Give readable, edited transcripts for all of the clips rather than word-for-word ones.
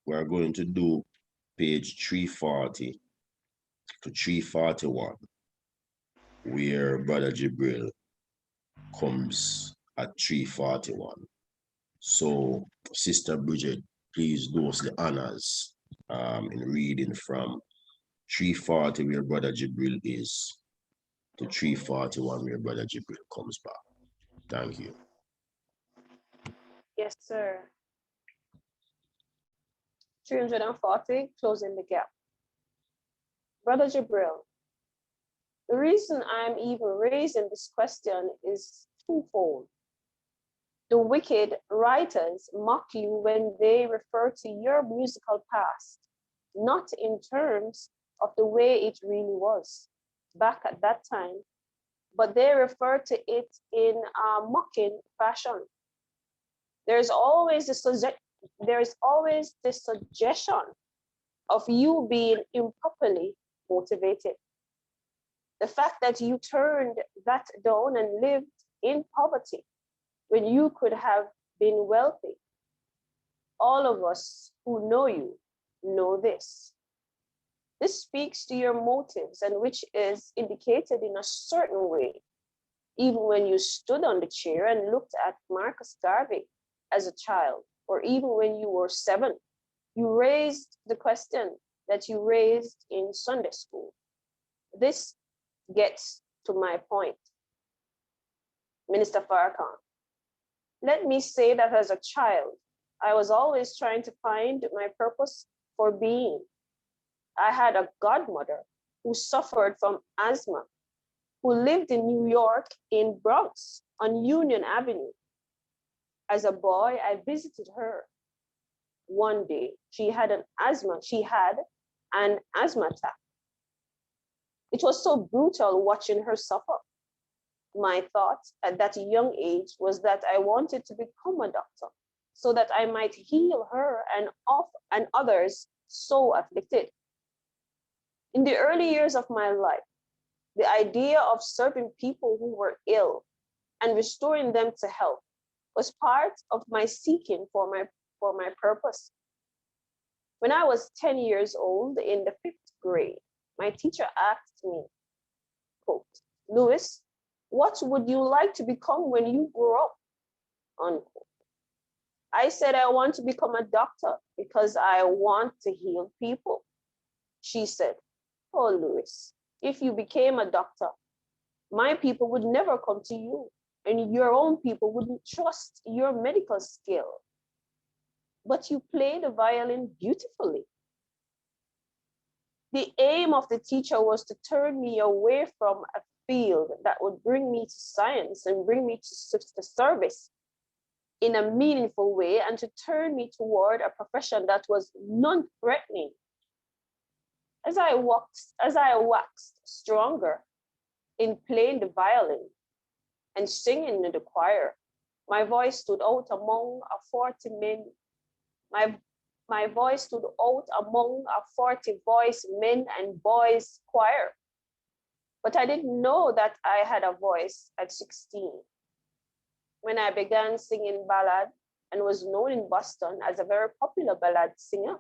we're going to do page 340 to 341, where Brother Jibril comes at 341. So, Sister Bridget, please do us the honors in reading from 340, where Brother Jibril is, to 341, where Brother Jibril comes back. Thank you. Yes, sir. 340, closing the gap. Brother Jibril, the reason I'm even raising this question is twofold. The wicked writers mock you when they refer to your musical past, not in terms of the way it really was back at that time, but they refer to it in a mocking fashion. There's always the suggestion of you being improperly motivated. The fact that you turned that down and lived in poverty when you could have been wealthy. All of us who know you know this. This speaks to your motives, and which is indicated in a certain way, even when you stood on the chair and looked at Marcus Garvey as a child, or even when you were 7, you raised the question that you raised in Sunday school. This gets to my point. Minister Farrakhan, let me say that as a child, I was always trying to find my purpose for being. I had a godmother who suffered from asthma, who lived in New York in Bronx on Union Avenue. As a boy, I visited her. One day, she had an asthma attack. It was so brutal watching her suffer. My thought at that young age was that I wanted to become a doctor so that I might heal her and others so afflicted. In the early years of my life, the idea of serving people who were ill and restoring them to health was part of my seeking for my purpose. When I was 10 years old in the 5th grade, my teacher asked me, quote, "Louis, what would you like to become when you grow up?" Unquote. I said, "I want to become a doctor because I want to heal people." She said, "Oh, Louis, if you became a doctor, my people would never come to you, and your own people wouldn't trust your medical skill. But you play the violin beautifully." The aim of the teacher was to turn me away from a field that would bring me to science and bring me to service in a meaningful way, and to turn me toward a profession that was non-threatening. As I waxed stronger in playing the violin and singing in the choir, my voice stood out among a 40 men. My voice stood out among a 40-voice men and boys choir. But I didn't know that I had a voice at 16. When I began singing ballad and was known in Boston as a very popular ballad singer,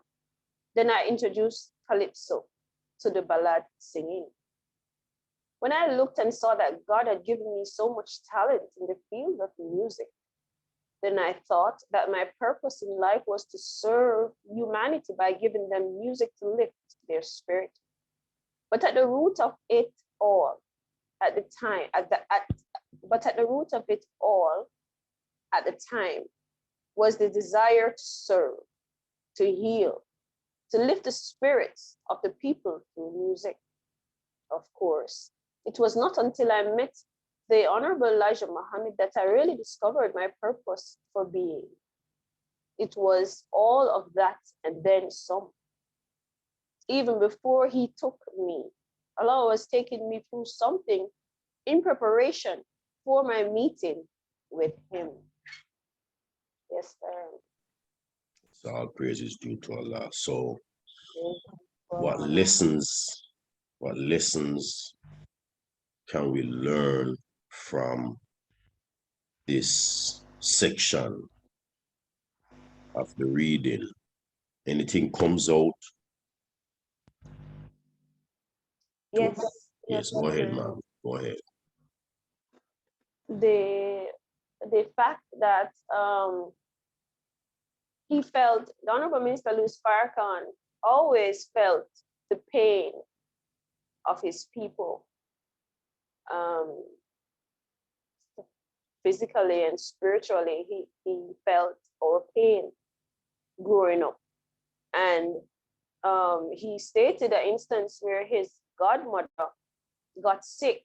then I introduced calypso to the ballad singing. When I looked and saw that God had given me so much talent in the field of music, then I thought that my purpose in life was to serve humanity by giving them music to lift their spirit. But at the root of it all, at the time, was the desire to serve, to heal, to lift the spirits of the people through music. Of course, it was not until I met the Honorable Elijah Muhammad that I really discovered my purpose for being. It was all of that and then some. Even before he took me, Allah was taking me through something in preparation for my meeting with him. Yes, sir. So all praises due to Allah. So what lessons can we learn from this section of the reading anything comes out. Yes. Yes, go ahead, ma'am. Go ahead. The fact that he felt, the Honorable Minister Louis Farrakhan always felt the pain of his people, physically and spiritually. He felt our pain growing up. And he stated an instance where his godmother got sick,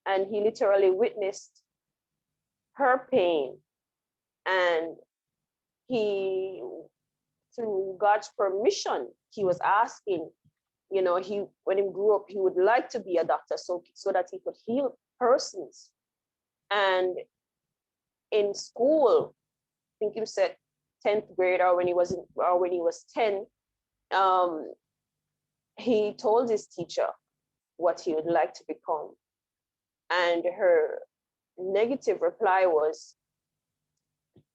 and he literally witnessed her pain. And he, through God's permission, he was asking, you know, when he grew up, he would like to be a doctor so that he could heal persons. And in school, I think you said 10th grade, or when he was 10, he told his teacher what he would like to become. And her negative reply was,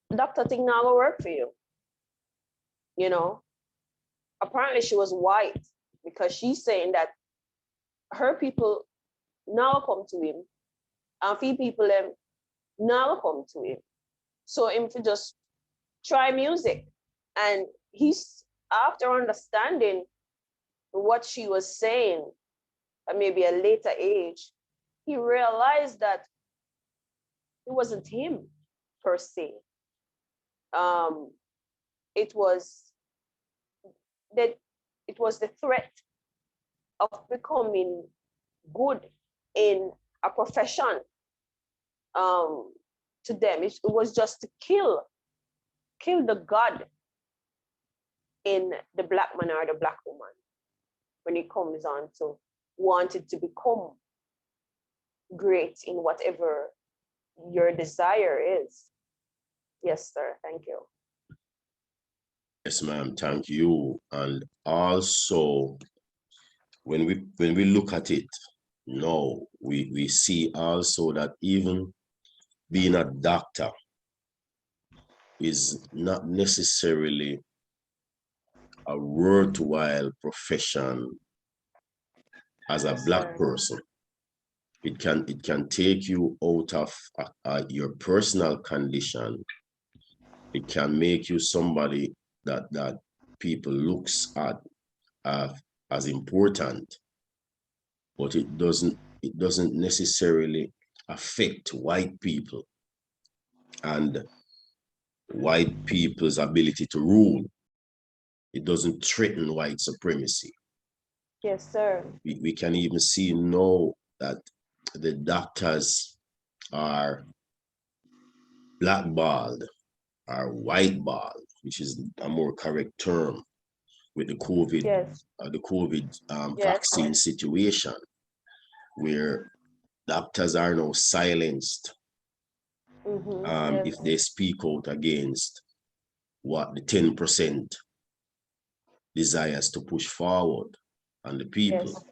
"Doctor thing now will work for you." You know, apparently she was white, because she's saying that her people now come to him, and few people them now come to him. So him to just try music. And he's, after understanding what she was saying at maybe a later age, he realized that it wasn't him per se. It was the threat of becoming good in a profession. To them, it was just to kill the God in the black man or the black woman when it comes on to wanted to become great in whatever your desire is. Yes, sir. Thank you. Yes, ma'am. Thank you. And also, when we look at it, no, we see also that even being a doctor is not necessarily a worthwhile profession as a black person. It can take you out of your personal condition. It can make you somebody that people looks at as important, but it doesn't necessarily affect white people and white people's ability to rule. It doesn't threaten white supremacy. Yes, sir. We can even see now that the doctors are blackballed, are whiteballed, which is a more correct term, with the COVID, yes. Yes. Vaccine situation, where doctors are now silenced Yes. if they speak out against what the 10% desires to push forward on the people. Yes.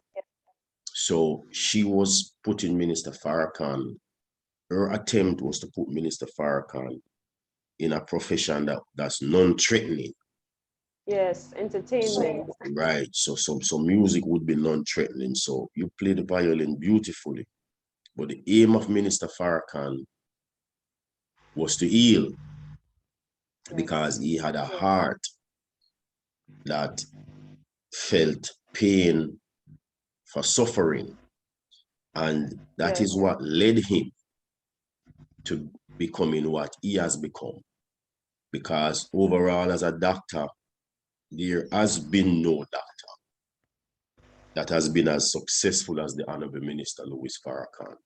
So she was putting Minister Farrakhan, her attempt was to put Minister Farrakhan in a profession that's non-threatening. Yes, entertainment. So, right. So music would be non-threatening. So you play the violin beautifully. But the aim of Minister Farrakhan was to heal, because he had a heart that felt pain for suffering. And that is what led him to becoming what he has become. Because overall, as a doctor, there has been no doctor that has been as successful as the Honorable Minister Louis Farrakhan.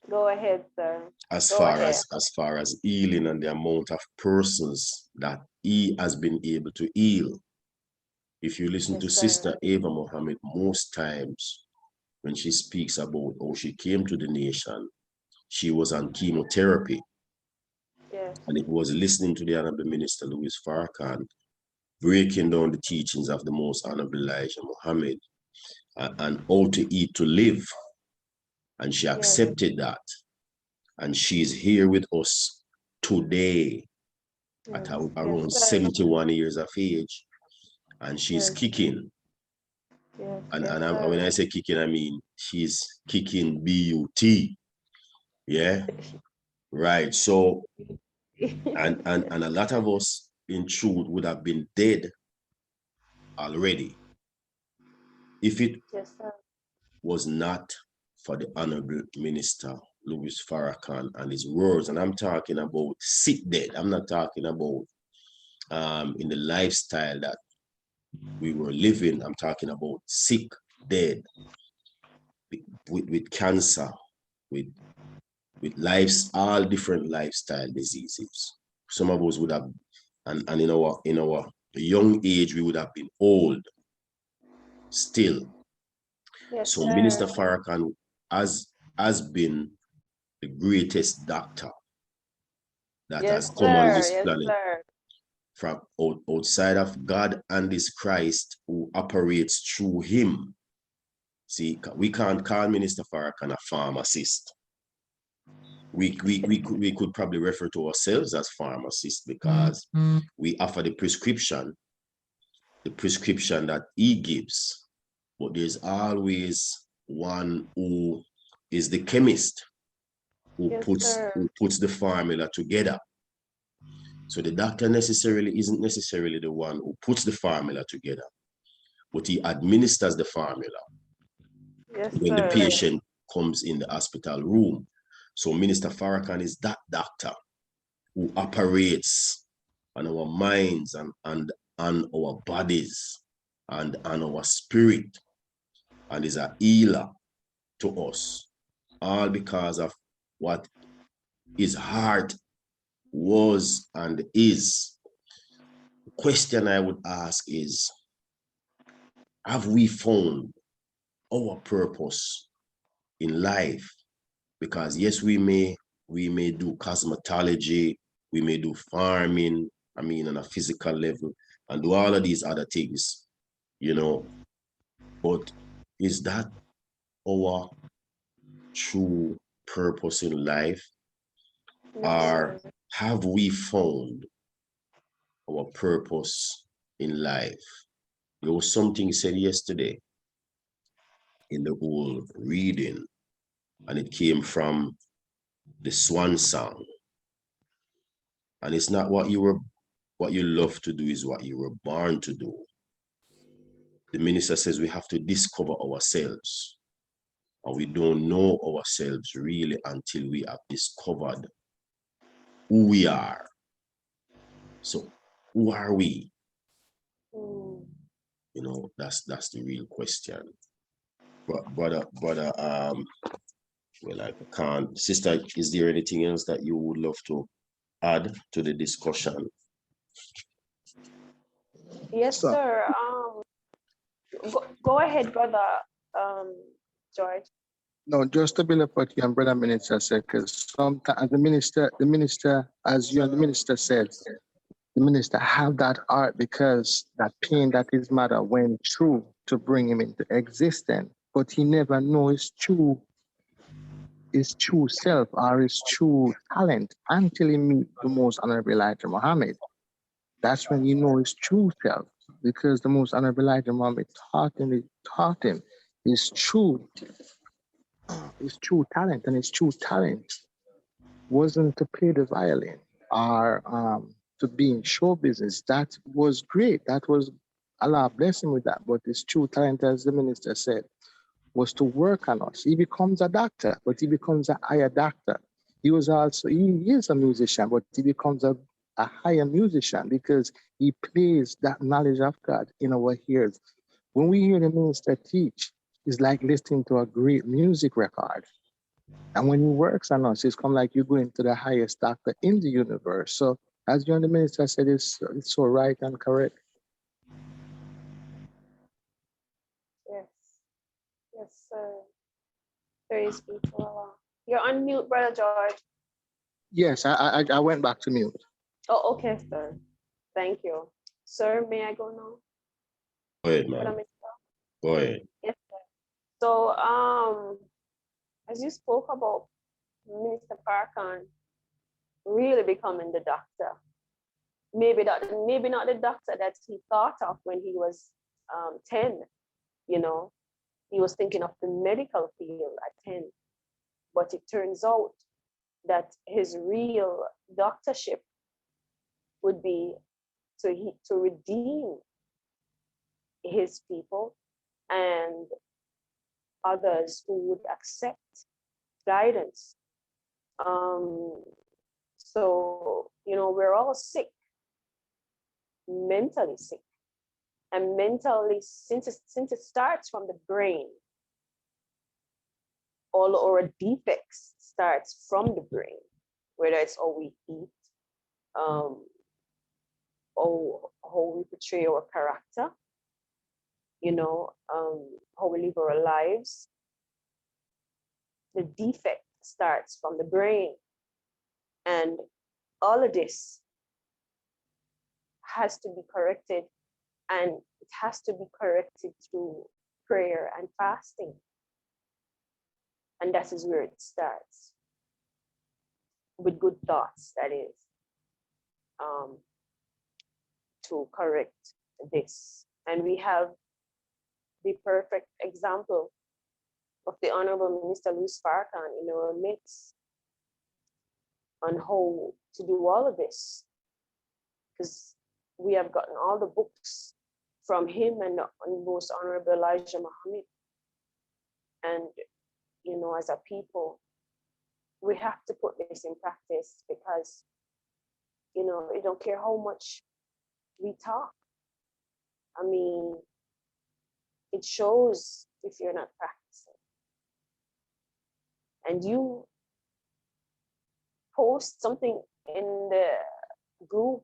Go ahead, sir. As far as healing and the amount of persons that he has been able to heal. If you listen to Sister Eva Mohammed, most times when she speaks about how she came to the nation, she was on chemotherapy. Yes. And it was listening to the Honorable Minister Louis Farrakhan breaking down the teachings of the Most Honorable Elijah Muhammad and how to eat to live. And she accepted that. And she's here with us today at around 71 years of age. and she's Yes. kicking. Yes. And, Yes, when I sir. say kicking, I mean she's kicking B-U-T. Yeah, right. So, and a lot of us in truth would have been dead already if it Yes, sir. was not for the Honorable Minister Louis Farrakhan and his words. And I'm talking about sick dead. I'm not talking about in the lifestyle that we were living. I'm talking about sick dead with cancer, with lives, all different lifestyle diseases. Some of us would have, and in our young age, we would have been old still. Yes, So sir. Minister Farrakhan has been the greatest doctor that has Yes, come on sir. this Yes, planet sir. from outside of God and his Christ who operates through him. See, we can't call Minister Farrakhan a pharmacist. We could probably refer to ourselves as pharmacists because we offer the prescription that he gives. But there's always one who is the chemist who Yes, sir. puts the formula together. So the doctor isn't necessarily the one who puts the formula together, but he administers the formula Yes, when the sir. patient comes in the hospital room. So Minister Farrakhan is that doctor who operates on our minds and on our bodies and on our spirit, and is a healer to us, all because of what his heart was and is. The question I would ask is, have we found our purpose in life? Because yes, we may do cosmetology, we may do farming, I mean on a physical level, and do all of these other things, you know, but is that our true purpose in life? No, Or sir. have we found our purpose in life? There was something said yesterday in the whole reading, and it came from the Swan Song. And it's not what you love to do, is what you were born to do. The minister says we have to discover ourselves, and we don't know ourselves really until we have discovered who we are. So who are we? Mm. You know, that's the real question. But brother, well, I can't. Sister, is there anything else that you would love to add to the discussion? Yes, So, sir. Go ahead, brother. Um, George. no, just to build up what you and brother minister said, because sometimes the minister, as you and the minister said, the minister have that art because that pain that his mother went through to bring him into existence, but he never know his true self or his true talent until he meet the most honorable Elijah Muhammad. That's when you know his true self, because the most honorable Elijah Muhammad taught him his true talent, and his true talent wasn't to play the violin or to be in show business. That was great. That was Allah bless him with that. But his true talent, as the minister said, was to work on us. He becomes a doctor, but he becomes a higher doctor. He is a musician, but he becomes a higher musician because he plays that knowledge of God in our ears. When we hear the minister teach, it's like listening to a great music record. And when he works on us, it's come like you're going to the highest doctor in the universe. So as John the minister said, it's so right and correct. Yes. Yes, sir. Praise be to Allah. You're on mute, brother George. Yes, I went back to mute. Oh, okay, sir. Thank you. Sir, may I go now? Go ahead, Brother man. Minister? Go ahead. Yes, sir. So, as you spoke about Minister Farrakhan really becoming the doctor, maybe not the doctor that he thought of when he was 10, you know. He was thinking of the medical field at 10. But it turns out that his real doctorship would be to redeem his people and others who would accept guidance. So, you know, we're all sick, mentally sick. And mentally, since it starts from the brain, all our defects starts from the brain, whether it's how we eat, how we portray our character, you know, how we live our lives. The defect starts from the brain. And all of this has to be corrected, and it has to be corrected through prayer and fasting. And that is where it starts, with good thoughts, that is, to correct this. And we have the perfect example of the Honorable Minister Louis Farrakhan in our midst on how to do all of this, because we have gotten all the books from him and Most Honorable Elijah Muhammad. And, you know, as a people, we have to put this in practice, because, you know, I don't care how much we talk. I mean, it shows if you're not practicing. And you post something in the group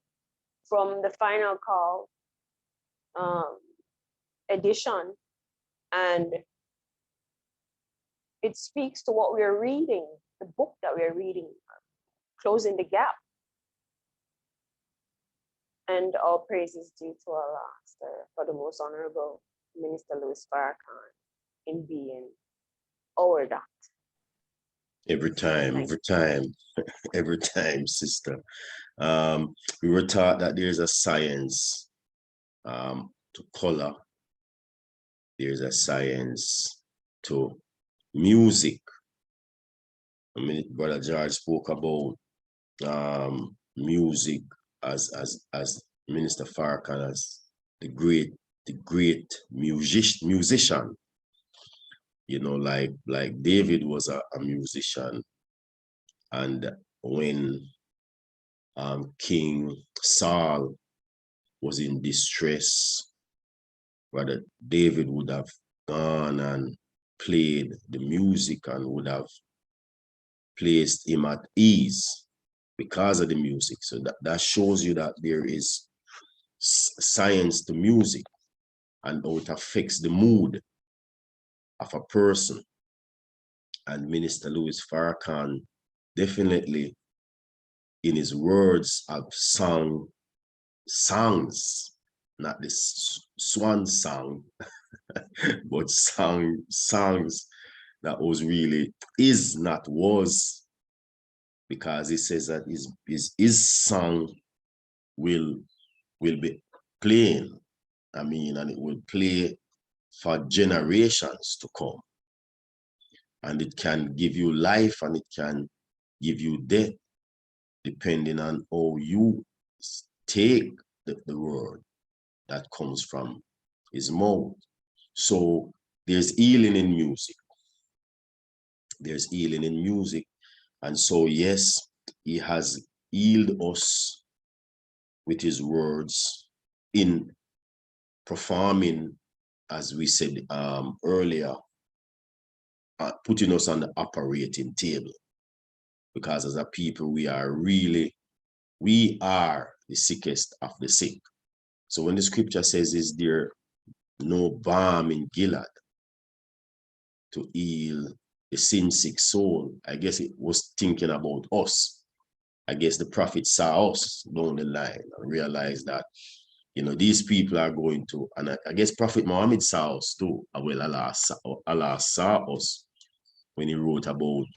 from the Final Call edition, and it speaks to what we're reading, the book that we're reading, Closing the Gap. And all praise is due to Allah, sir, for the Most Honorable Minister Louis Farrakhan in being our doctor. Every time, every time, sister. We were taught that there's a science to color. There's a science to music. I mean, Brother George spoke about music as Minister Farrakhan as the great musician. You know, like David was a musician, and when King Saul was in distress, Brother David would have gone and played the music and would have placed him at ease because of the music. So that shows you that there is science to music and how it affects the mood of a person. And Minister Louis Farrakhan definitely, in his words, have sung songs, not this swan song, but songs that was really is, not was, because he says that his song will be playing, I mean, and it will play for generations to come. And it can give you life and it can give you death, depending on how you take the word that comes from his mouth. So there's healing in music. There's healing in music. And so, yes, he has healed us with his words in performing, as we said earlier, putting us on the operating table. Because as a people, we are the sickest of the sick. So when the scripture says, is there no balm in Gilead to heal the sin-sick soul, I guess it was thinking about us. I guess the prophet saw us down the line and realized that, you know, these people are going to, and I guess Prophet Muhammad saw us too. Well, Allah saw us when he wrote about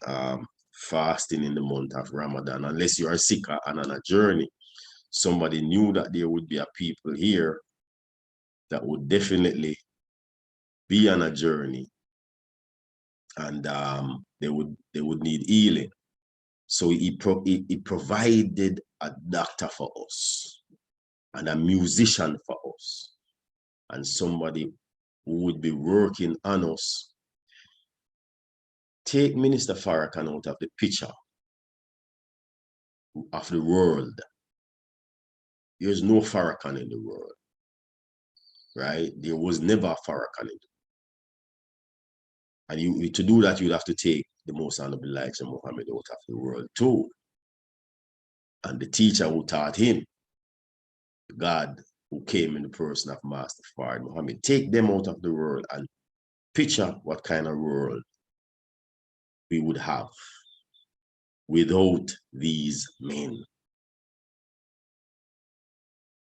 fasting in the month of Ramadan, unless you are sick and on a journey. somebody knew that there would be a people here that would definitely be on a journey, and they would need healing. So he provided a doctor for us, and a musician for us, and somebody who would be working on us. Take Minister Farrakhan out of the picture of the world. There's no Farrakhan in the world, right? There was never a Farrakhan in the world. And to do that, you'd have to take the Most Honorable Elijah Muhammad out of the world too. And the teacher who taught him, God who came in the person of Master Fard Muhammad, take them out of the world and picture what kind of world we would have without these men.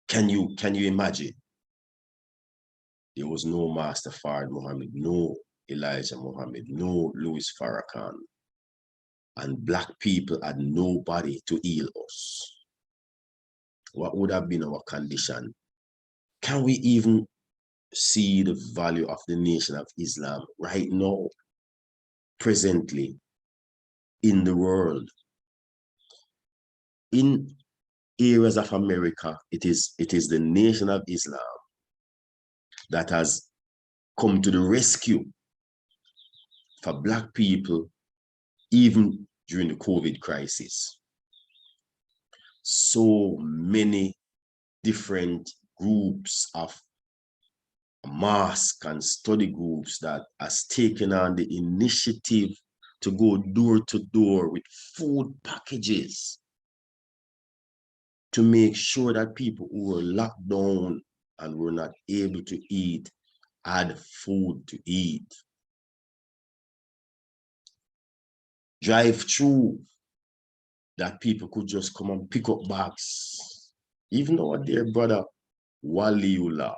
Can you imagine? There was no Master Fard Muhammad, no Elijah Muhammad, no Louis Farrakhan, and Black people had nobody to heal us. What would have been our condition? Can we even see the value of the Nation of Islam right now, presently, in the world? In areas of America, it is the Nation of Islam that has come to the rescue for Black people, even during the COVID crisis. So many different groups of mosque and study groups that has taken on the initiative to go door to door with food packages to make sure that people who were locked down and were not able to eat had food to eat. Drive-through that people could just come and pick up bags. Even our dear brother Waliullah,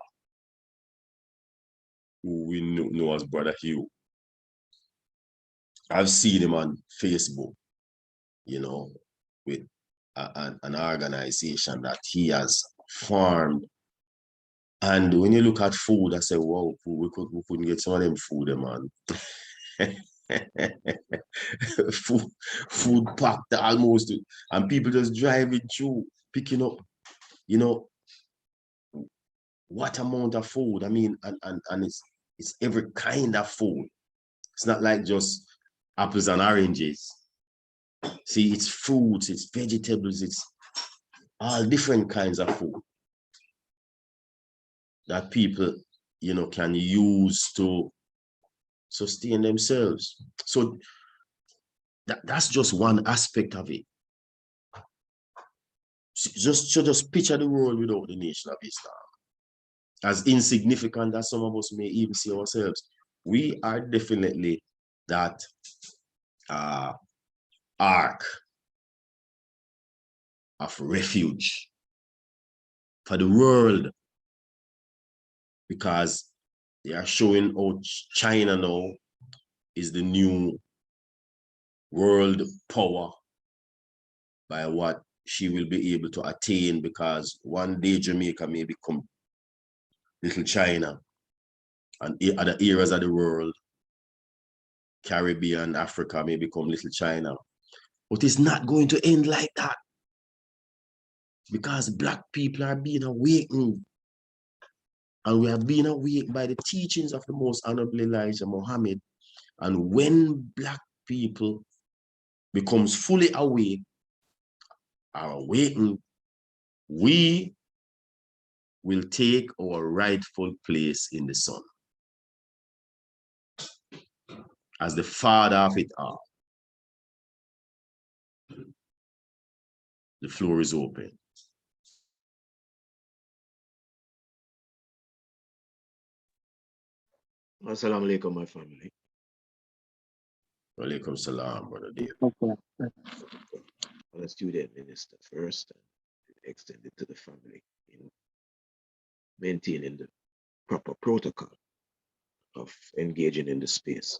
who we know as Brother Hugh. I've seen him on Facebook, you know, with an organization that he has formed. And when you look at food, I say, wow, we couldn't get some of them food, man. food packed almost, and people just driving through, picking up, you know, what amount of food. I mean, and it's every kind of food. It's not like just apples and oranges. See, it's fruits, it's vegetables, it's all different kinds of food that people, you know, can use to sustain themselves. So that's just one aspect of it. Just picture the world without the Nation of Islam. As insignificant as some of us may even see ourselves, we are definitely that ark of refuge for the world, because they are showing how China now is the new world power by what she will be able to attain, because one day Jamaica may become little China, and other areas of the world, Caribbean, Africa, may become little China. But it's not going to end like that, because Black people are being awakened, and we are being awakened by the teachings of the Most Honorable Elijah Muhammad. And when Black people becomes fully awake, are awakened, we will take our rightful place in the sun as the father of it all. The floor is open. Assalamu alaikum, my family. Walaikum salam, Brother Dave. Okay. I'm a student minister first, and extended to the family in maintaining the proper protocol of engaging in the space.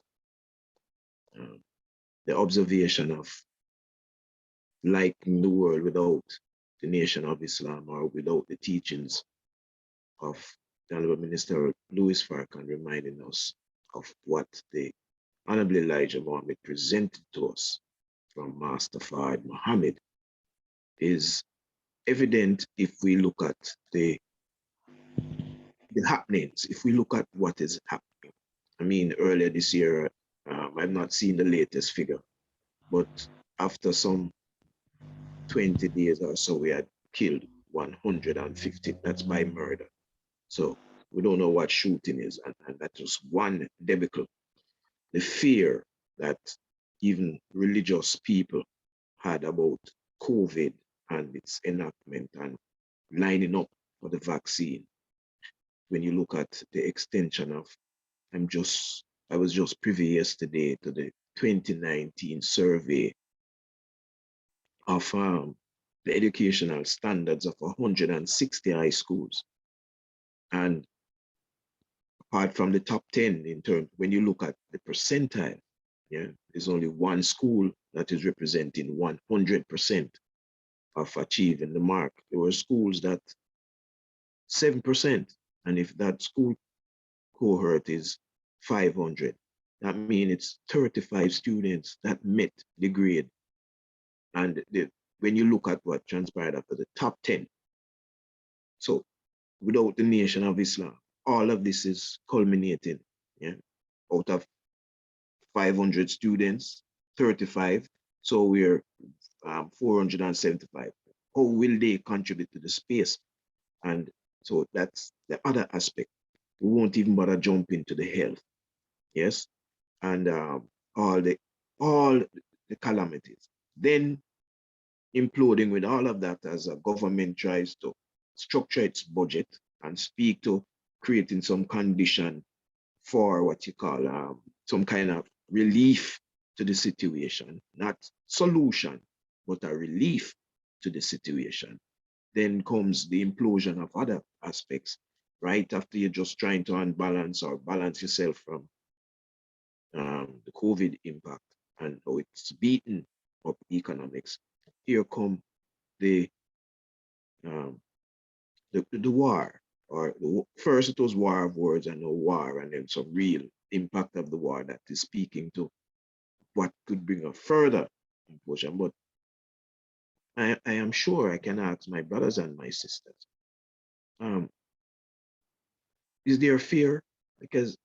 The observation of liking the world without the Nation of Islam or without the teachings of the Honorable Minister Louis Farrakhan reminding us of what the Honorable Elijah Muhammad presented to us from Master Fard Muhammad is evident if we look at the happenings, if we look at what is happening. I mean, earlier this year, I've not seen the latest figure, but after some 20 days or so, we had killed 150, that's by murder. So we don't know what shooting is, and that was one debacle. The fear that even religious people had about COVID and its enactment and lining up for the vaccine. When you look at the extension of, I was just privy yesterday to the 2019 survey of the educational standards of 160 high schools. And apart from the top 10 in terms, when you look at the percentile, yeah, there's only one school that is representing 100% of achieving the mark. There were schools that 7%, and if that school cohort is 500, that means it's 35 students that met the grade. And when you look at what transpired after the top 10, so without the Nation of Islam, all of this is culminating, yeah, out of 500 students, 35, so we're 475. How will they contribute to the space? And so that's the other aspect. We won't even bother jump into the health, yes, and all the calamities. Then imploding with all of that as a government tries to structure its budget and speak to creating some condition for what you call some kind of relief to the situation, not solution, but a relief to the situation. Then comes the implosion of other aspects, right after you're just trying to unbalance or balance yourself from the COVID impact and how it's beaten up economics. Here come the war, or first it was war of words and no war, and then some real impact of the war that is speaking to what could bring a further implosion. But I am sure I can ask my brothers and my sisters, is there fear? Because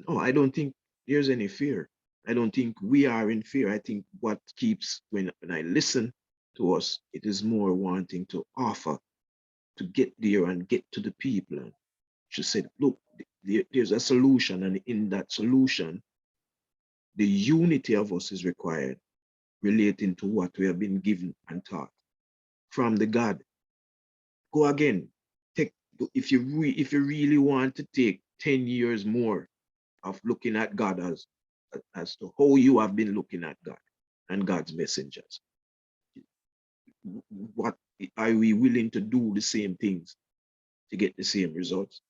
no, I don't think there's any fear. I don't think we are in fear. I think what keeps, when I listen to us, it is more wanting to offer, to get there and get to the people. And she said, look, there's a solution, and in that solution, the unity of us is required, relating to what we have been given and taught from the God. Go again, if you really want to take 10 years more of looking at God as to how you have been looking at God and God's messengers, what are we willing to do the same things to get the same results?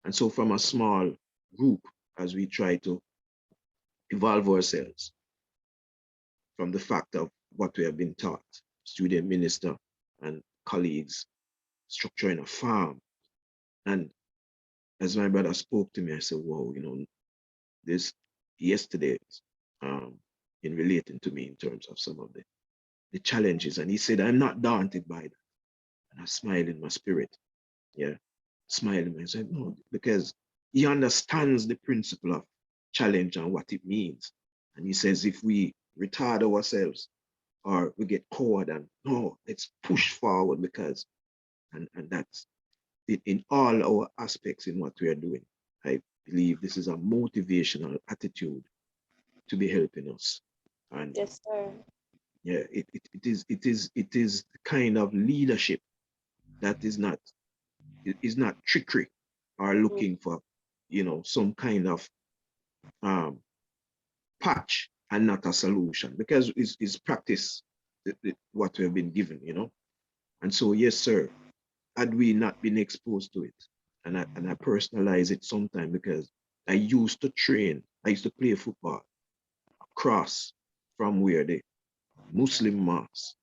And so from a small group, as we try to evolve ourselves from the fact of what we have been taught, student minister and colleagues, structuring a farm. And as my brother spoke to me, I said, whoa, this yesterday, in relating to me in terms of some of the challenges. And he said, I'm not daunted by that. And I smiled in my spirit. Yeah, smiling. I said, no, because he understands the principle of challenge and what it means. And he says, if we retard ourselves or we get coward, and no, let's push forward, because, and that's it in all our aspects in what we are doing. I believe this is a motivational attitude to be helping us. And yes, sir. Yeah, it is the kind of leadership that is not trickery or looking for some kind of patch and not a solution, because it's practice what we have been given, and so yes, sir, had we not been exposed to it, and I personalize it sometimes, because I used to play football across from where the Muslim mosques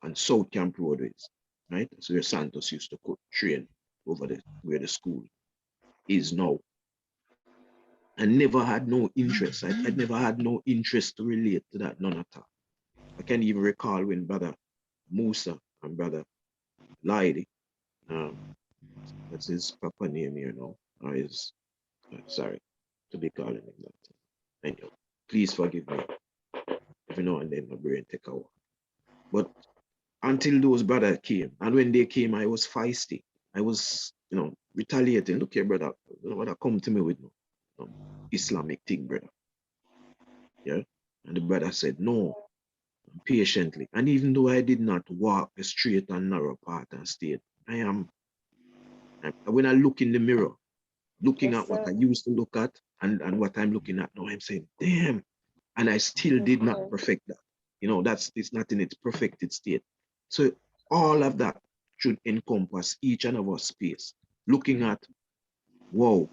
on South Camp Roadways, right? That's where Santos used to train over there, where the school is now. I never had no interest. I never had no interest to relate to that, none at all. I can even recall when Brother Musa and Brother Lydie, that's his papa name here now, or his, sorry to be calling him that. Anyway, please forgive me. Every now and then my brain take a walk. But until those brothers came, and when they came, I was feisty. I was, retaliating. Look here, brother, you know what, come to me with no Islamic thing, brother. Yeah. And the brother said, no, patiently. And even though I did not walk the straight and narrow path and stayed, when I look in the mirror, looking Yes, at what sir. I used to look at and what I'm looking at now, I'm saying, damn. And I still Yes, did sir. not perfect that. It's not in its perfected state. So all of that should encompass each and of our space, looking at, whoa,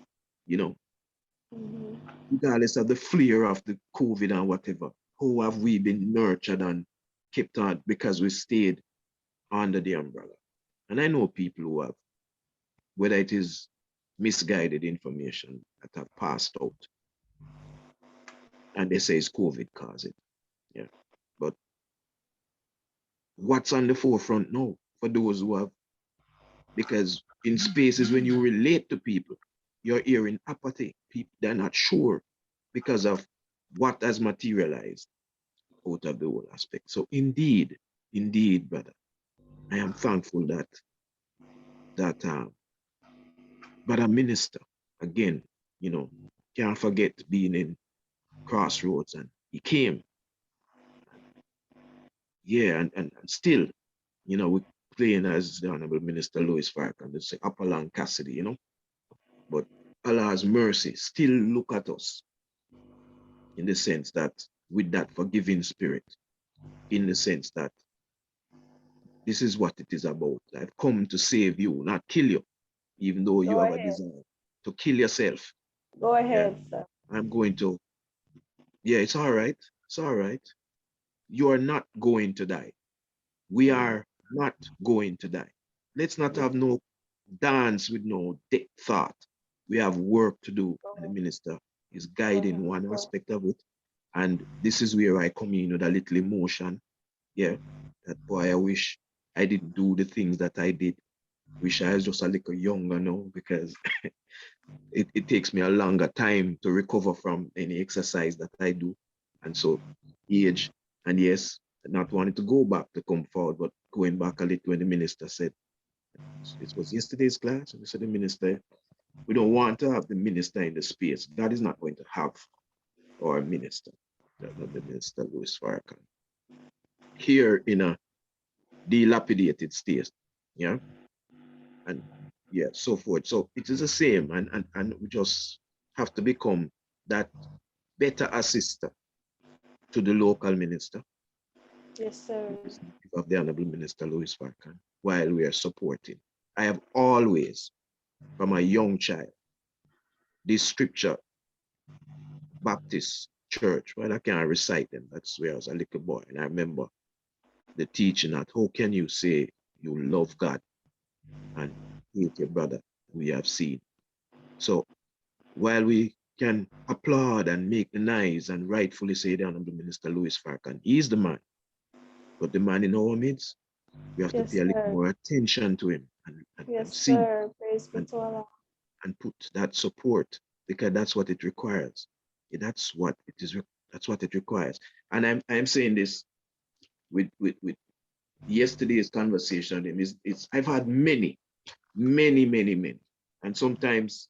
Mhm. regardless of the flair of the COVID and whatever, how have we been nurtured and kept on because we stayed under the umbrella? And I know people who have, whether it is misguided information that have passed out, and they say it's COVID caused it. Yeah. But what's on the forefront now for those who have, because in spaces when you relate to people, you're hearing apathy. People, they're not sure because of what has materialized out of the whole aspect. So indeed, brother, I am thankful that but a minister, again, can't forget being in Crossroads, and he came. Yeah, and still, we playing as the Honorable Minister Louis Farrakhan, they say Upper Long Cassidy, but Allah's mercy still look at us in the sense that with that forgiving spirit, in the sense that this is what it is about. I've come to save you, not kill you, even though you Go have a ahead. desire to kill yourself. Go Yeah, ahead, sir. I'm going to, yeah, it's all right. It's all right. You are not going to die. We are not going to die. Let's not have no dance with no death thought. We have work to do. And the minister is guiding one aspect of it. And this is where I come in with a little emotion. Yeah, that boy, I wish I didn't do the things that I did. Wish I was just a little younger now, because it takes me a longer time to recover from any exercise that I do. And so age, and yes, not wanting to go back to come forward, but going back a little when the minister said, it was yesterday's class, and he said, the minister, we don't want to have the minister in the space. God is not going to have our minister, the minister Louis Farrakhan, here in a dilapidated state. Yeah. And yeah, so forth. So it is the same, and we just have to become that better assistant to the local minister. Yes, sir. Of the Honorable Minister Louis Farrakhan, while we are supporting. I have always, from a young child, this scripture, Baptist church, well, I can't recite them. That's where I was a little boy. And I remember the teaching that how can you say you love God and hate your brother we have seen? So while we can applaud and make the nice and rightfully say the Honorable Minister Louis Farrakhan, he is the man. But the man in our midst, we have to pay a little more attention to him and see sir. Praise be to Allah. and put that support, because that's what it requires. That's what it is. That's what it requires. And I'm saying this with yesterday's conversation. I've had many, and sometimes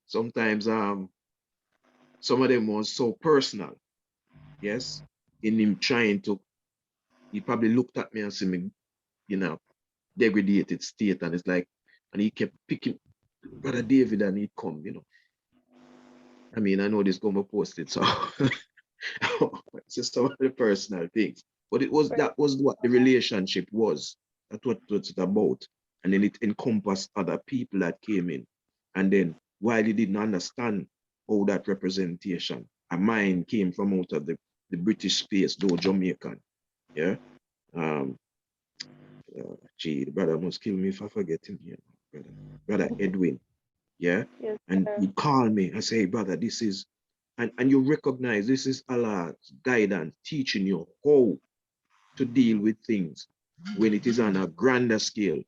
sometimes some of them was so personal. Yes, in him trying to, he probably looked at me and see me, degraded state, and it's like, and he kept picking Brother David, and he'd come, I mean, I know this going to post it, so it's just some of the personal things. But that was what the relationship was. That's what it's about. And then it encompassed other people that came in. And then while he didn't understand how that representation, a mind came from out of the British space, though Jamaican. Yeah. Gee, the brother must kill me if I forget him here, brother Edwin. Yeah. Yes, And sir. he called me. I say, "Hey, brother, this is," and you recognize this is Allah's guidance, teaching you how to deal with things when it is on a grander scale.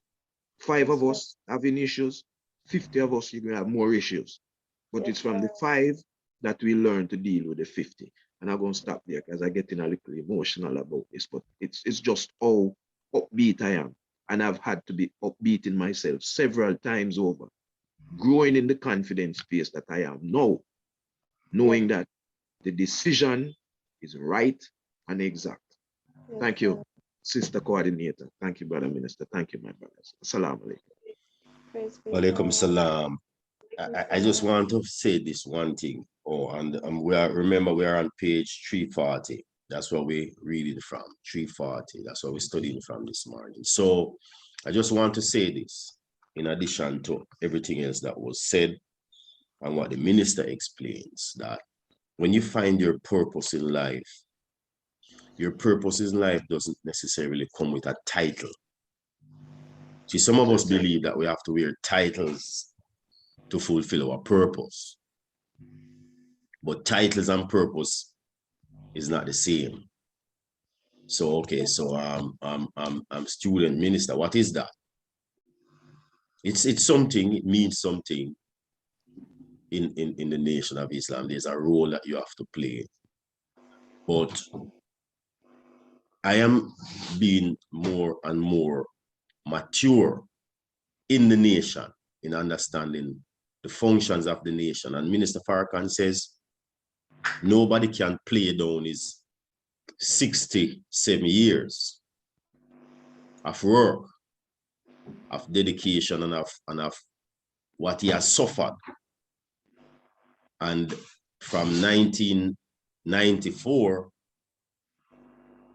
5 Yes, of sir. us having issues, 50 of us, you're going to have more issues. But Yes, it's from the sir. 5 that we learn to deal with the 50. And I'm going to stop there because I'm getting a little emotional about this, but it's just how upbeat I am. And I've had to be upbeat in myself several times over, growing in the confidence space that I am now, knowing that the decision is right and exact. Yes, Thank sir. you, Sister Coordinator. Thank you, Brother Minister. Thank you, my brothers. Assalamu alaikum. Praise be Walaikum God. salam. I just want to say this one thing. Oh, and remember we are on page 340. That's what we're reading from. 340. That's what we're studying from this morning. So I just want to say this in addition to everything else that was said and what the minister explains, that when you find your purpose in life, your purpose in life doesn't necessarily come with a title. See, some of us believe that we have to wear titles to fulfill our purpose. But titles and purpose is not the same. So, okay, so I'm student minister. What is that? It's something, it means something in the Nation of Islam. There's a role that you have to play. But I am being more and more mature in the nation, in understanding the functions of the nation. And Minister Farrakhan says, nobody can play down his 67 years of work, of dedication, and of what he has suffered. And from 1994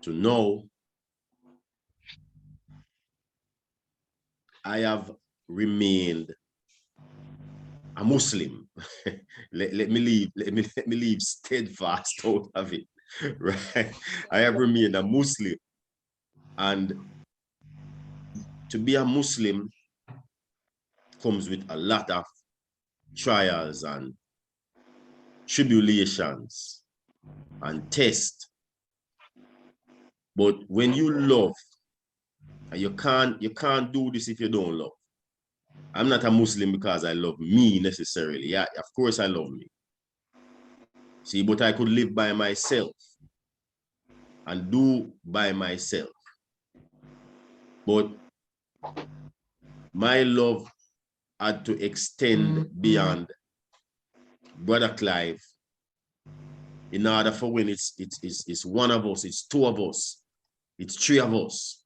to now, I have remained a Muslim. let me leave steadfast out of it. Right? I have remained a Muslim. And to be a Muslim comes with a lot of trials and tribulations and tests. But when you love, and you can't do this if you don't love. I'm not a Muslim because I love me necessarily. Yeah, of course I love me. See, but I could live by myself and do by myself. But my love had to extend beyond Brother Clive in order for when it's one of us, it's two of us, it's three of us.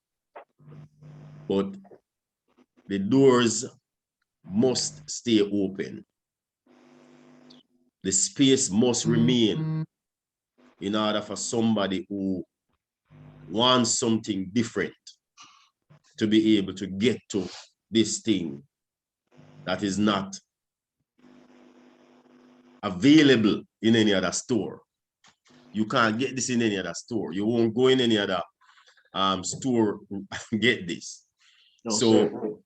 But the doors must stay open. The space must remain in order for somebody who wants something different to be able to get to this thing that is not available in any other store. You can't get this in any other store. You won't go in any other store and get this. No,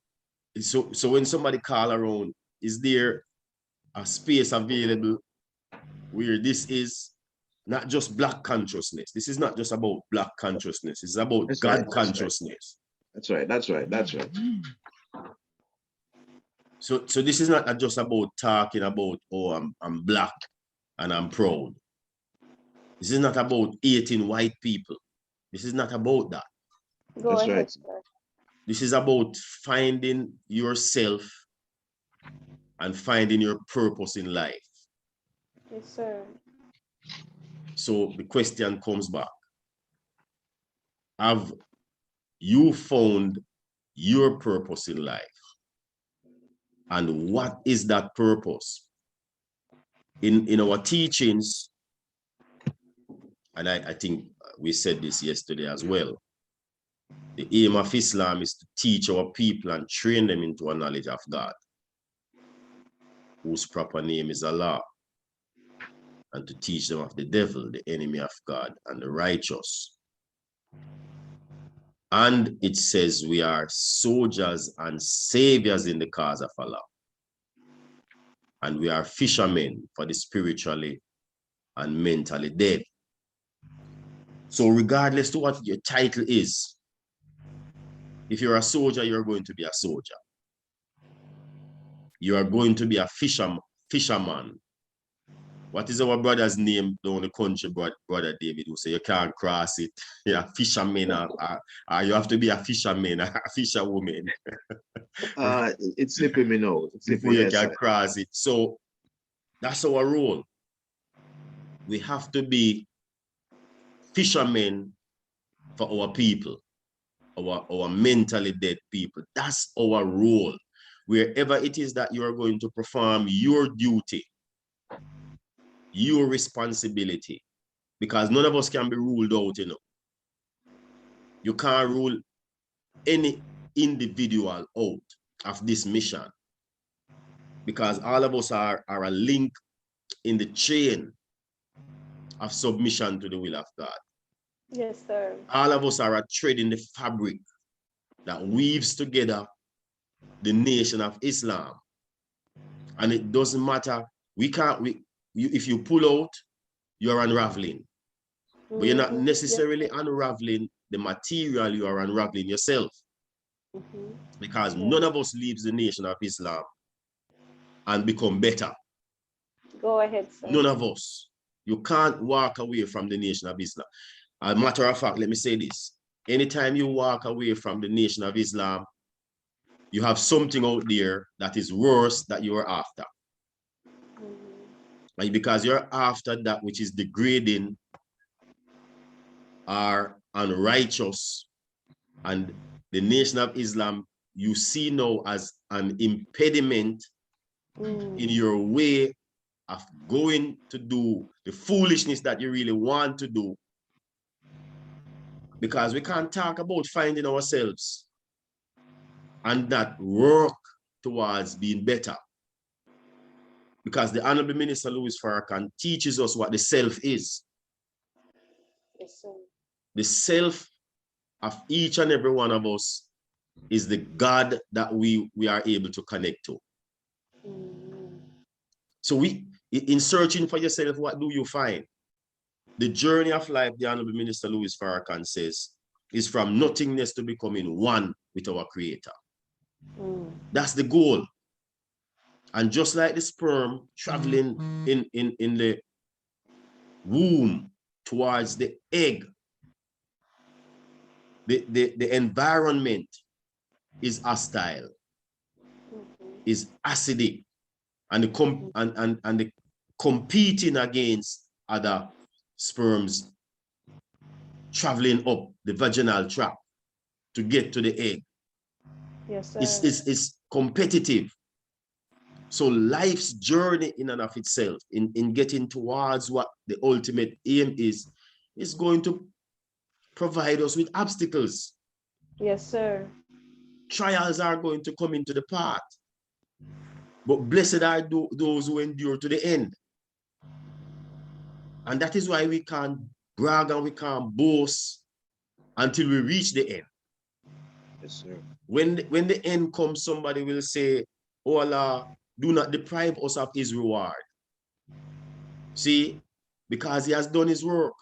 so when somebody call around, is there a space available where this is not just Black consciousness? This is not just about Black consciousness. It's about God consciousness. That's right. So this is not just about talking about, oh, I'm Black and I'm proud. This is not about hating white people. This is not about that. Go ahead, sir. This is about finding yourself and finding your purpose in life. Yes, sir. So the question comes back. Have you found your purpose in life? And what is that purpose? In our teachings, and I think we said this yesterday as well, the aim of Islam is to teach our people and train them into a knowledge of God, whose proper name is Allah, and to teach them of the devil, the enemy of God, and the righteous. And it says we are soldiers and saviors in the cause of Allah. And we are fishermen for the spiritually and mentally dead. So regardless to what your title is, if you're a soldier, you're going to be a soldier. You are going to be a fisherman. What is our brother's name down the country, brother David, who say you can't cross it? You're a fisherman, or you have to be a fisherman, a fisherwoman. It's slipping me now. Before you can cross it. So that's our role. We have to be fishermen for our people, our mentally dead people. That's our role. Wherever it is that you are going to perform your duty, your responsibility, because none of us can be ruled out, you know. You can't rule any individual out of this mission, because all of us are a link in the chain of submission to the will of God. Yes, sir. All of us are a thread in the fabric that weaves together the nation of Islam. And it doesn't matter, if you pull out, you're unraveling. But you're not necessarily unraveling the material, you are unraveling yourself. Because none of us leaves the nation of Islam and become better. Go ahead, sir. None of us. You can't walk away from the nation of Islam. As a matter of fact, let me say this. Anytime you walk away from the nation of Islam, you have something out there that is worse that you are after. Like, because you're after that which is degrading or unrighteous, and the nation of Islam you see now as an impediment in your way of going to do the foolishness that you really want to do. Because we can't talk about finding ourselves and that work towards being better. Because the Honorable Minister Louis Farrakhan teaches us what the self is. Yes, sir. The self of each and every one of us is the God that we are able to connect to. So in searching for yourself, what do you find? The journey of life, the Honorable Minister Louis Farrakhan says, is from nothingness to becoming one with our Creator. That's the goal. And just like the sperm traveling in the womb towards the egg, the environment is hostile, is acidic, and the competing against other sperms traveling up the vaginal tract to get to the egg. Yes, sir. It's competitive. So life's journey in and of itself, in getting towards what the ultimate aim is going to provide us with obstacles. Yes, sir. Trials are going to come into the path. But blessed are those who endure to the end. And that is why we can't brag and we can't boast until we reach the end. Yes, sir. When the end comes, somebody will say, "Oh Allah, do not deprive us of his reward." See, because he has done his work.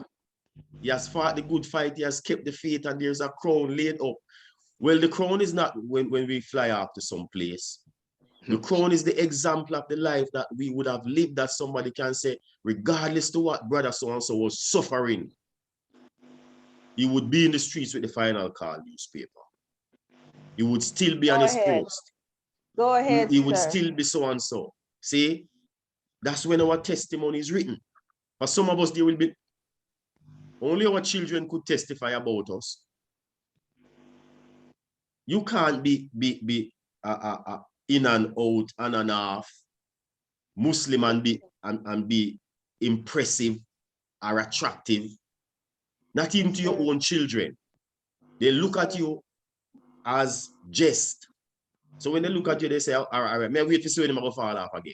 He has fought the good fight. He has kept the faith, and there's a crown laid up. Well, the crown is not when we fly off to some place. The crown is the example of the life that we would have lived, that somebody can say, regardless to what brother so-and-so was suffering, he would be in the streets with the Final Call newspaper. He would still be on his post. Go ahead, He would still be so-and-so. See, that's when our testimony is written. For some of us, there will be, only our children could testify about us. You can't be in and out, on and off, Muslim and be impressive or attractive, not even to your own children. They look at you as jest. So when they look at you, they say, all right, may I wait to see when I'm going to fall off again.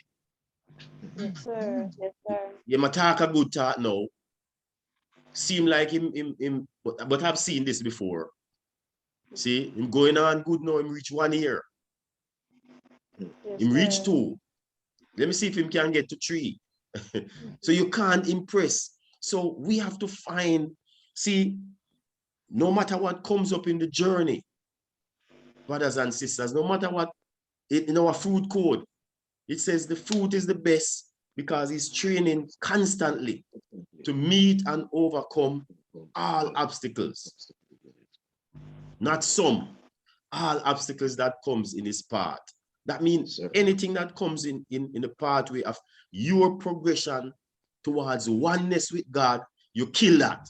Yes, sir. Yes, sir. You might talk a good talk now. Seem like him, but I've seen this before. See, him going on good now, him reach 1 year. Yes, Him reach sir. 2. Let me see if him can get to 3. So you can't impress. So we have to find, see, no matter what comes up in the journey, brothers and sisters, no matter what, in our fruit code, it says the fruit is the best because it's training constantly to meet and overcome all obstacles. Not some, all obstacles that comes in his path. That means anything that comes in the pathway of your progression towards oneness with God, you kill that.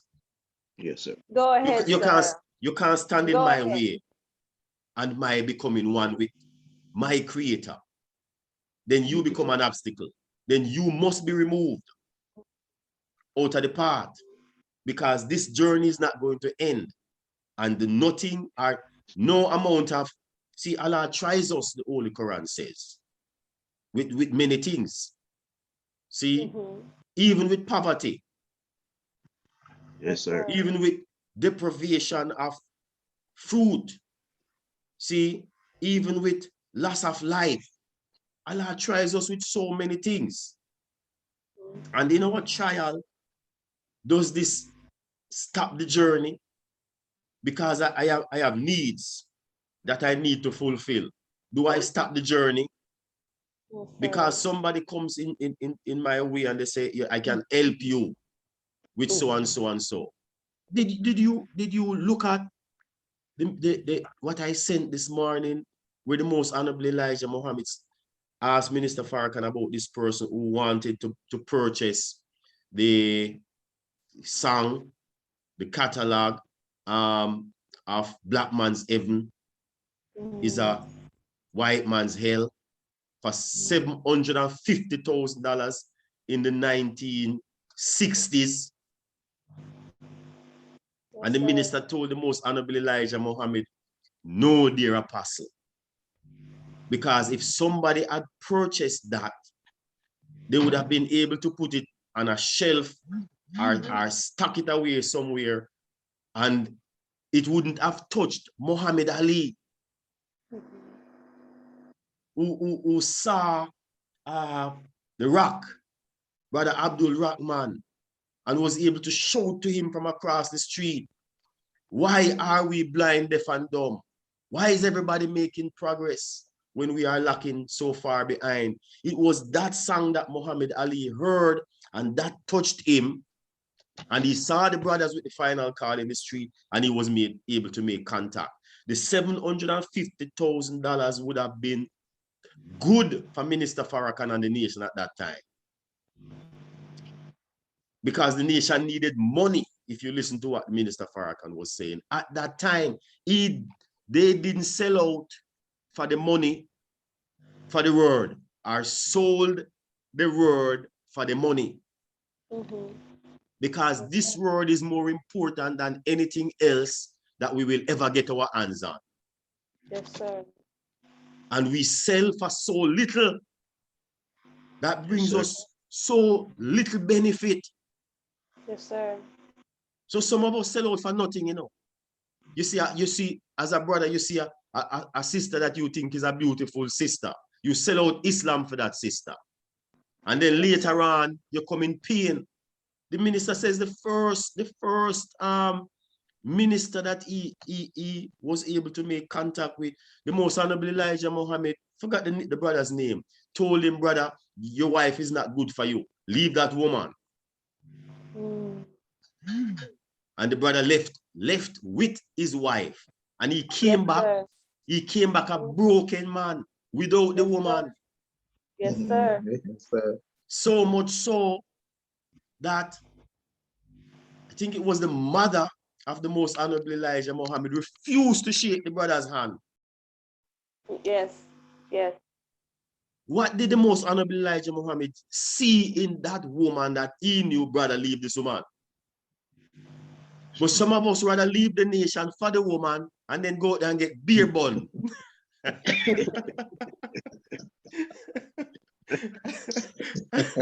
Yes, sir. Go ahead, sir. You can't stand in Go my ahead. way and my becoming one with my creator. Then you become an obstacle. Then you must be removed out of the path because this journey is not going to end. And nothing or no amount of, see, Allah tries us, the Holy Quran says, with many things. See, even with poverty. Yes, sir. Even with deprivation of food. See, even with loss of life. Allah tries us with so many things. And in our trial, does this stop the journey? Because I have needs that I need to fulfill. Do I stop the journey? Because somebody comes in my way and they say, yeah, I can help you with so and so and so. Did you look at what I sent this morning where the Most Honorable Elijah Muhammad asked Minister Farrakhan about this person who wanted to purchase the song, the catalog of Black Man's Heaven is a White Man's Hell for $750,000 in the 1960s. And the minister told the Most Honorable Elijah Muhammad, no, dear apostle. Because if somebody had purchased that, they would have been able to put it on a shelf or stuck it away somewhere, and it wouldn't have touched Muhammad Ali, who saw the Rock, Brother Abdul Rahman, and was able to shout to him from across the street, why are we blind, deaf, and dumb? Why is everybody making progress when we are lacking so far behind? It was that song that Muhammad Ali heard, and that touched him. And he saw the brothers with the final call in the street, and he was able to make contact. The $750,000 would have been good for Minister Farrakhan and the nation at that time. Because the nation needed money, if you listen to what Minister Farrakhan was saying. At that time, they didn't sell out for the money, for the word, or sold the word for the money. Because this word is more important than anything else that we will ever get our hands on. Yes, sir. And we sell for so little that brings us so little benefit. Yes, sir. So some of us sell out for nothing, you know. You see, as a brother, you see a sister that you think is a beautiful sister. You sell out Islam for that sister. And then later on, you come in pain. The minister says the first minister that he was able to make contact with, the Most Honorable Elijah Muhammad, forgot the brother's name, told him, brother, your wife is not good for you. Leave that woman. And the brother left with his wife. And he came back. Sir. He came back a broken man without the woman. Yes, sir. Yes, sir. So much so that I think it was the mother of the Most Honorable Elijah Muhammad refused to shake the brother's hand. Yes, yes. What did the Most Honorable Elijah Muhammad see in that woman that he knew, brother, leave this woman? But some of us rather leave the nation for the woman and then go there and get beer bun. Yes,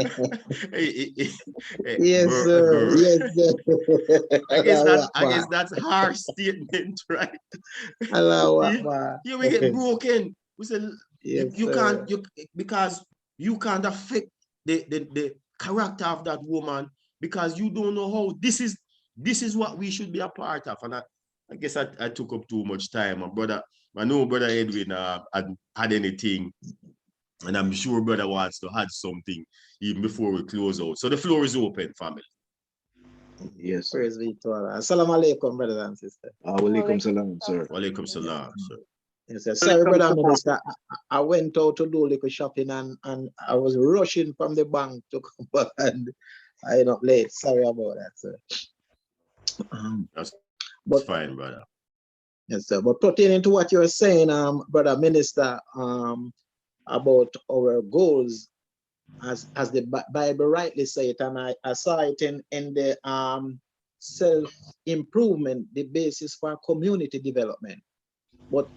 sir. Bro, Yes, sir. Allahu I guess Akbar. that's our statement, right? Allahu Here Akbar. here we get broken. We say Yes, you can't sir. because you can't affect the character of that woman because you don't know how this is what we should be a part of. And I guess I took up too much time. My brother, I know brother Edwin had anything, and I'm sure brother wants to add something even before we close out. So the floor is open, family. Yes, sir. Praise be to Allah. Assalamu alaikum, brothers and sisters. Walaikum salam, sir. Walaikum salam, sir. Yes, sir. Sorry, brother minister. I went out to do a little shopping and I was rushing from the bank to come back and I ended up late. Sorry about that, sir. That's But fine, brother. yes, sir. But pertaining to what you're saying, brother minister, about our goals, as the Bible rightly say it, and I saw it in the self-improvement, the basis for community development. But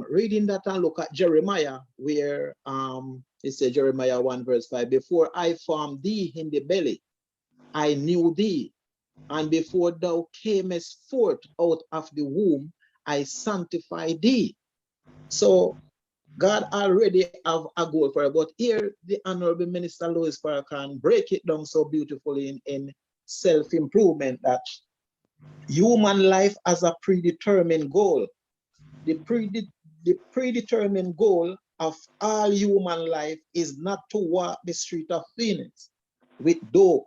reading that and look at Jeremiah, where it says Jeremiah 1 verse 5, before I formed thee in the belly, I knew thee, and before thou camest forth out of the womb, I sanctified thee. So God already have a goal for it, but here the Honorable Minister Louis Farrakhan break it down so beautifully in self-improvement that human life has a predetermined goal. The predetermined goal of all human life is not to walk the street of Phoenix with dope,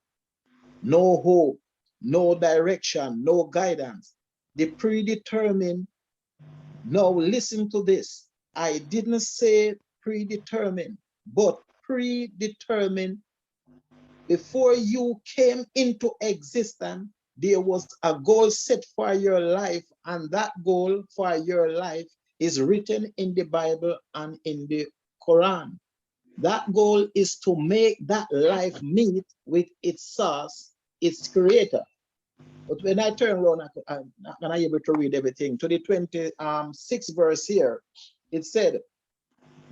no hope, no direction, no guidance. The predetermined, now listen to this. I didn't say predetermined, but predetermined. Before you came into existence, there was a goal set for your life, and that goal for your life is written in the Bible and in the Quran. That goal is to make that life meet with its source, its creator. But when I turn around, I'm not able to read everything. To the 26th verse here, it said,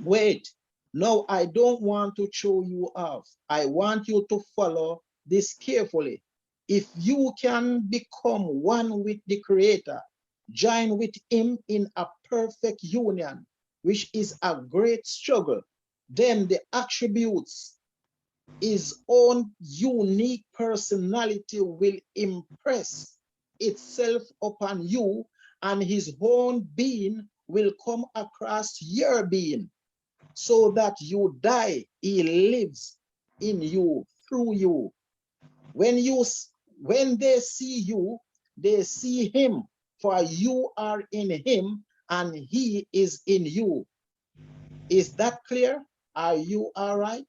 wait, no, I don't want to show you off. I want you to follow this carefully. If you can become one with the Creator, join with Him in a perfect union, which is a great struggle, then the attributes, His own unique personality will impress itself upon you, and His own being will come across your being, so that you die, He lives in you, through you. When they see you, they see Him, for you are in Him and He is in you. Is that clear? Are you all right?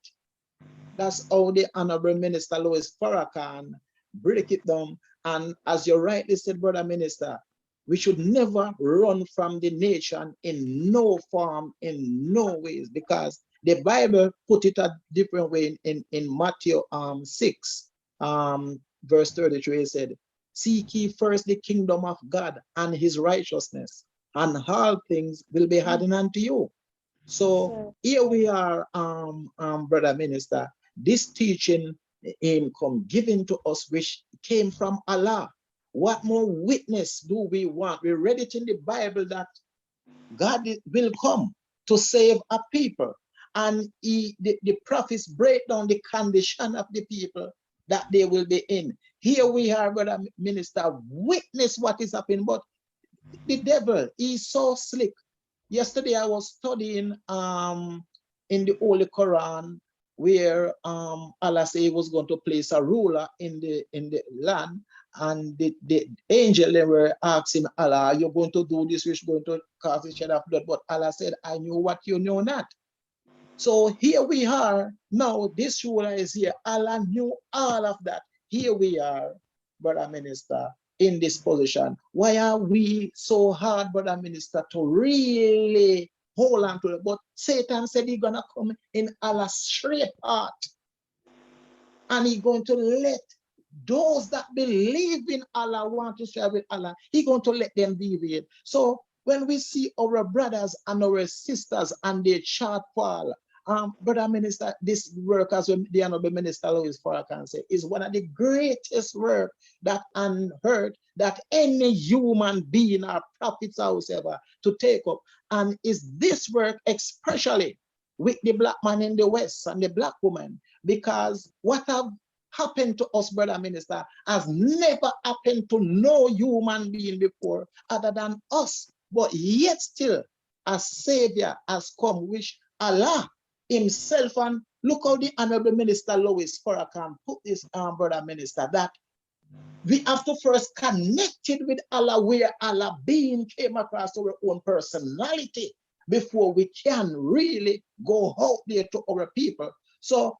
That's how the Honorable Minister Louis Farrakhan break it down. And as you rightly said, Brother Minister, we should never run from the nation in no form, in no ways, because the Bible put it a different way in Matthew 6, verse 33. It said, seek ye first the kingdom of God and His righteousness, and all things will be added unto you. So here we are, Brother Minister, this teaching come given to us, which came from Allah. What more witness do we want? We read it in the Bible that God will come to save a people, and the prophets break down the condition of the people that they will be in. Here we are, Brother Minister, witness what is happening, but the devil is so slick. Yesterday I was studying in the Holy Quran, where Allah said He was going to place a ruler in the land, and the angel, they were asking Allah, are you going to do this which is going to cause the shed of blood? But Allah said, I knew what you know not. So here we are now, this ruler is here. Allah knew all of that. Here we are, Brother Minister, in this position. Why are we so hard, Brother Minister, to really hold on to it? But Satan said he's gonna come in Allah's straight path, and he's going to let those that believe in Allah, want to share with Allah, he's going to let them deviate. So when we see our brothers and our sisters and their chart fall, Brother Minister, this work, as the Honorable Minister Louis Farrakhan said, is one of the greatest work that unheard that any human being or prophets house ever to take up. And is this work especially with the black man in the West and the black woman, because what have happened to us, Brother Minister, has never happened to no human being before other than us. But yet still, a Savior has come, which Allah himself, and look how the Honorable Minister Louis Farrakhan put this, Brother Minister, that we have to first connect it with Allah, where Allah being came across our own personality before we can really go out there to our people. So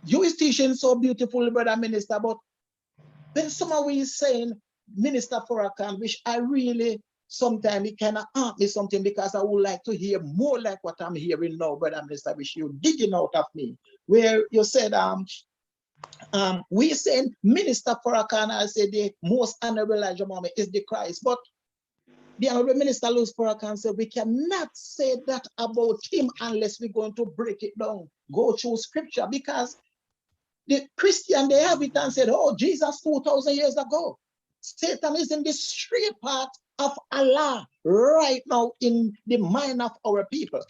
you is teaching so beautifully, Brother Minister, but when someone is saying, Minister Farrakhan, which I really, sometimes it kind of haunt me something, because I would like to hear more like what I'm hearing now, Brother Minister, which you're digging out of me, where you said, we saying Minister Farrakhan, I said the most honorable Elijah Muhammad is the Christ, but the Honorable Minister Louis Farrakhan said we cannot say that about him unless we're going to break it down, go through scripture, because the Christian, they have it and said, oh, Jesus 2,000 years ago. Satan is in the straight path of Allah right now in the mind of our people.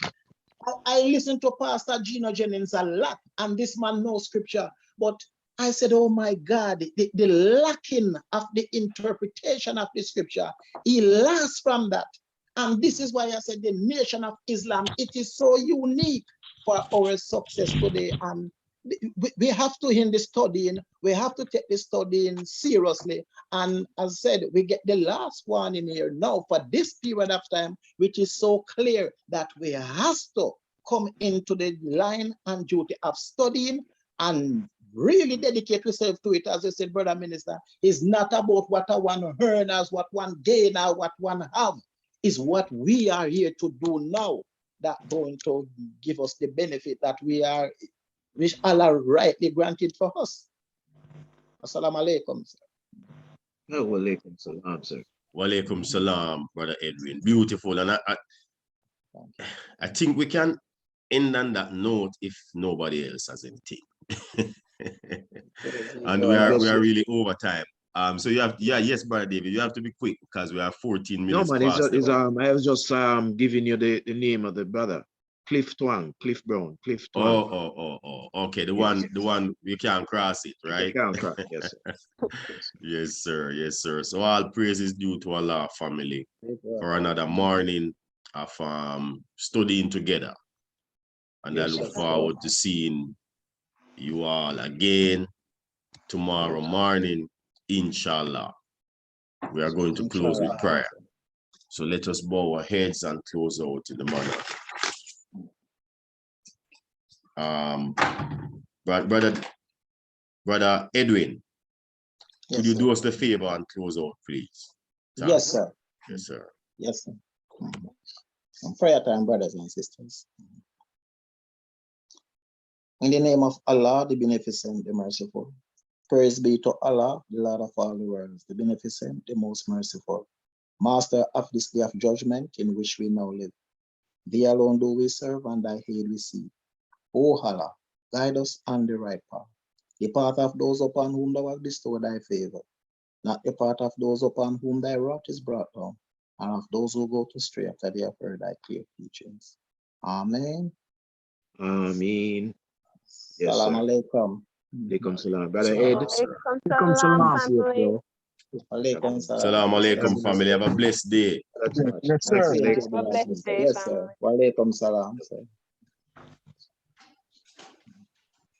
I listen to Pastor Gino Jennings a lot, and this man knows scripture, but I said, oh my God, the lacking of the interpretation of the scripture, he laughs from that. And this is why I said the nation of Islam, it is so unique for our success today. And we have to in the studying, we have to take the studying seriously. And as I said, we get the last one in here now for this period of time, which is so clear that we have to come into the line and duty of studying and really dedicate yourself to it. As I said, Brother Minister, it's not about what one earn as what one gain or what one have. Is what we are here to do now that going to give us the benefit that we are, which Allah rightly granted for us. Assalamu alaikum, sir. Oh, walaikum salam, sir. Walaikum salam, Brother Edwin. Beautiful. And I think we can end on that note if nobody else has anything. And we are really over time. So you have, yes, Brother David, you have to be quick because we have 14 minutes. No, man, I was just giving you the name of the brother. Cliff Twang, Cliff Brown, Cliff Twang. Oh, okay. The one you can't cross it, right? You can't cross it, yes, sir. Yes, sir. Yes, sir. So all praise is due to Allah family for another morning of studying together. And I look forward to seeing you all again tomorrow morning, inshallah. We are going to close with prayer. So let us bow our heads and close out in the manner. Brother Edwin, could you do us the favor and close out, please? Yes, sir. Yes, sir. Yes, sir. Some prayer time, brothers and sisters. In the name of Allah, the Beneficent, the Merciful. Praise be to Allah, the Lord of all the worlds, the Beneficent, the Most Merciful, Master of this day of judgment in which we now live. Thee alone do we serve, and thy aid we seek. O Allah, guide us on the right path, the path of those upon whom thou hast bestowed thy favor, not the path of those upon whom thy wrath is brought down, and of those who go to stray after they have heard thy clear teachings. Amen. Amen. Yes, Salam alaikum. Alaikum salam. Brother Ed. Alaikum salam, family. Alaikum salam. Salam alaikum, family. Have a blessed day. Yes, sir. Have a blessed day, Yes, sir. family. Wa alaikum salam, sir.